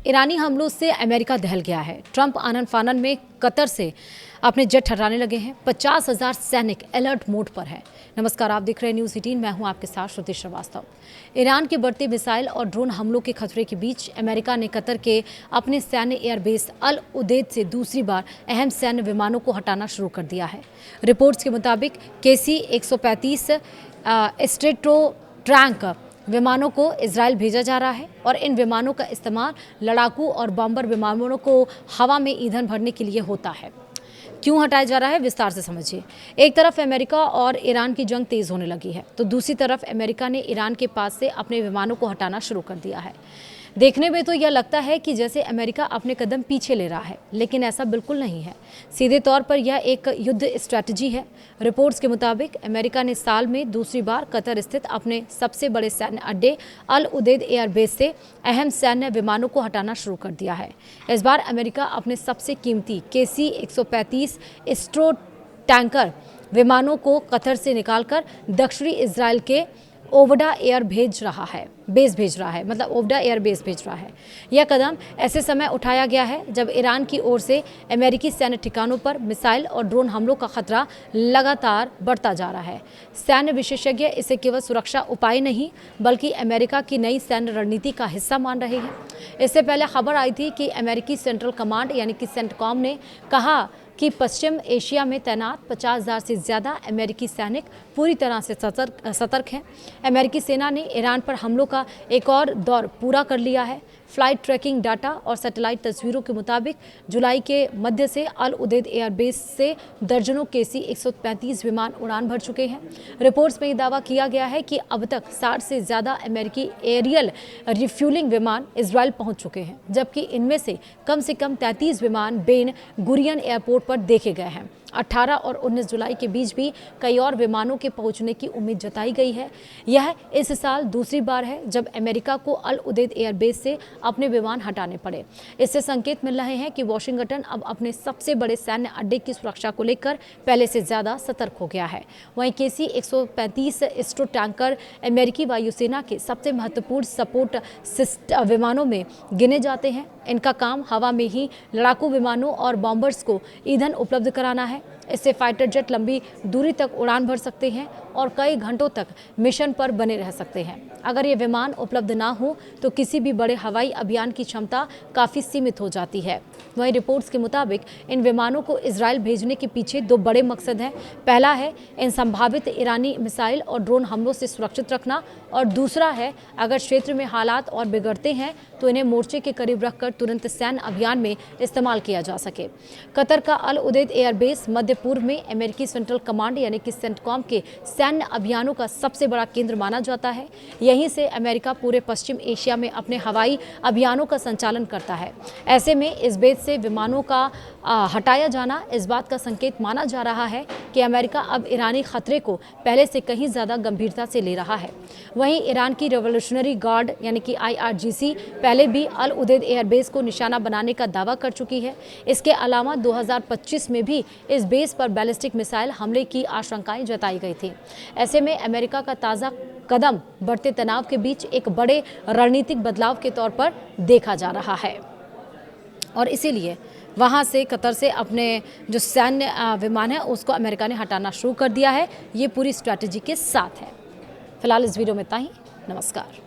ईरानी हमलों से अमेरिका दहल गया है। ट्रंप आनन फानन में कतर से अपने जेट हटाने लगे हैं। 50,000 सैनिक अलर्ट मोड पर है। नमस्कार, आप देख रहे हैं न्यूज़ 18। मैं हूं आपके साथ श्रुति श्रीवास्तव। ईरान के बढ़ते मिसाइल और ड्रोन हमलों के खतरे के बीच अमेरिका ने कतर के अपने सैन्य एयरबेस अल उदेद से दूसरी बार अहम सैन्य विमानों को हटाना शुरू कर दिया है। रिपोर्ट्स के मुताबिक KC-135 स्ट्रेटो ट्रैंक विमानों को इजराइल भेजा जा रहा है और इन विमानों का इस्तेमाल लड़ाकू और बॉम्बर विमानों को हवा में ईंधन भरने के लिए होता है। क्यों हटाया जा रहा है, विस्तार से समझिए। एक तरफ अमेरिका और ईरान की जंग तेज होने लगी है, तो दूसरी तरफ अमेरिका ने ईरान के पास से अपने विमानों को हटाना शुरू कर दिया है। देखने में तो यह लगता है कि जैसे अमेरिका अपने कदम पीछे ले रहा है, लेकिन ऐसा बिल्कुल नहीं है। सीधे तौर पर यह एक युद्ध स्ट्रैटेजी है। रिपोर्ट्स के मुताबिक अमेरिका ने साल में दूसरी बार कतर स्थित अपने सबसे बड़े सैन्य अड्डे अल उदेद एयरबेस से अहम सैन्य विमानों को हटाना शुरू कर दिया है। इस बार अमेरिका अपने सबसे कीमती KC-135 स्ट्रो टैंकर विमानों को कतर से निकालकर दक्षिणी इजराइल के ओवडा एयर भेज रहा है। ओवडा एयर बेस भेज रहा है। यह कदम ऐसे समय उठाया गया है जब ईरान की ओर से अमेरिकी सैन्य ठिकानों पर मिसाइल और ड्रोन हमलों का खतरा लगातार बढ़ता जा रहा है। सैन्य विशेषज्ञ इसे केवल सुरक्षा उपाय नहीं बल्कि अमेरिका की नई सैन्य रणनीति का हिस्सा मान रहे हैं। इससे पहले खबर आई थी कि अमेरिकी सेंट्रल कमांड यानी कि सेंटकॉम ने कहा कि पश्चिम एशिया में तैनात 50,000 से ज़्यादा अमेरिकी सैनिक पूरी तरह से सतर्क हैं। अमेरिकी सेना ने ईरान पर हमलों का एक और दौर पूरा कर लिया है। फ्लाइट ट्रैकिंग डाटा और सैटेलाइट तस्वीरों के मुताबिक जुलाई के मध्य से अल उदेद एयरबेस से दर्जनों KC-135 विमान उड़ान भर चुके हैं। रिपोर्ट्स में दावा किया गया है कि अब तक 60 से ज़्यादा अमेरिकी एरियल रिफ्यूलिंग विमान इजराइल पहुंच चुके हैं, जबकि इनमें से कम 33 विमान बेन गुरियन एयरपोर्ट पर देखे गए हैं। 18 और 19 जुलाई के बीच भी कई और विमानों के पहुंचने की उम्मीद जताई गई है। यह इस साल दूसरी बार है जब अमेरिका को अल उदेद एयरबेस से अपने विमान हटाने पड़े। इससे संकेत मिल रहे हैं कि वॉशिंगटन अब अपने सबसे बड़े सैन्य अड्डे की सुरक्षा को लेकर पहले से ज़्यादा सतर्क हो गया है। वहीं KC-135 स्ट्रो टैंकर अमेरिकी वायुसेना के सबसे महत्वपूर्ण सपोर्ट विमानों में गिने जाते हैं। इनका काम हवा में ही लड़ाकू विमानों और बॉम्बर्स को ईंधन उपलब्ध कराना है। इससे फाइटर जेट लंबी दूरी तक उड़ान भर सकते हैं और कई घंटों तक मिशन पर बने रह सकते हैं। अगर ये विमान उपलब्ध ना हो तो किसी भी बड़े हवाई अभियान की क्षमता काफ़ी सीमित हो जाती है। वहीं रिपोर्ट्स के मुताबिक इन विमानों को इजराइल भेजने के पीछे दो बड़े मकसद हैं। पहला है इन संभावित ईरानी मिसाइल और ड्रोन हमलों से सुरक्षित रखना, और दूसरा है अगर क्षेत्र में हालात और बिगड़ते हैं तो इन्हें मोर्चे के करीब रखकर तुरंत सैन्य अभियान में इस्तेमाल किया जा सके। कतर का अल उदेद एयरबेस मध्य पूर्व में अमेरिकी सेंट्रल कमांड यानी कि सेंटकॉम के सैन्य अभियानों का सबसे बड़ा केंद्र माना जाता है। यहीं से अमेरिका पूरे पश्चिम एशिया में अपने हवाई अभियानों का संचालन करता है। ऐसे में इस बेस से विमानों का हटाया जाना इस बात का संकेत माना जा रहा है कि अमेरिका अब ईरानी खतरे को पहले से कहीं ज़्यादा गंभीरता से ले रहा है। वहीं ईरान की रेवोल्यूशनरी गार्ड यानी कि IRGC पहले भी अल उदेद एयरबेस को निशाना बनाने का दावा कर चुकी है। इसके अलावा 2025 में भी इस बेस पर बैलिस्टिक मिसाइल हमले की आशंकाएं जताई गई थी। ऐसे में अमेरिका का ताज़ा कदम बढ़ते तनाव के बीच एक बड़े रणनीतिक बदलाव के तौर पर देखा जा रहा है, और इसीलिए वहाँ से कतर से अपने जो सैन्य विमान है उसको अमेरिका ने हटाना शुरू कर दिया है। ये पूरी स्ट्रैटेजी के साथ है। फिलहाल इस वीडियो में इतना ही। नमस्कार।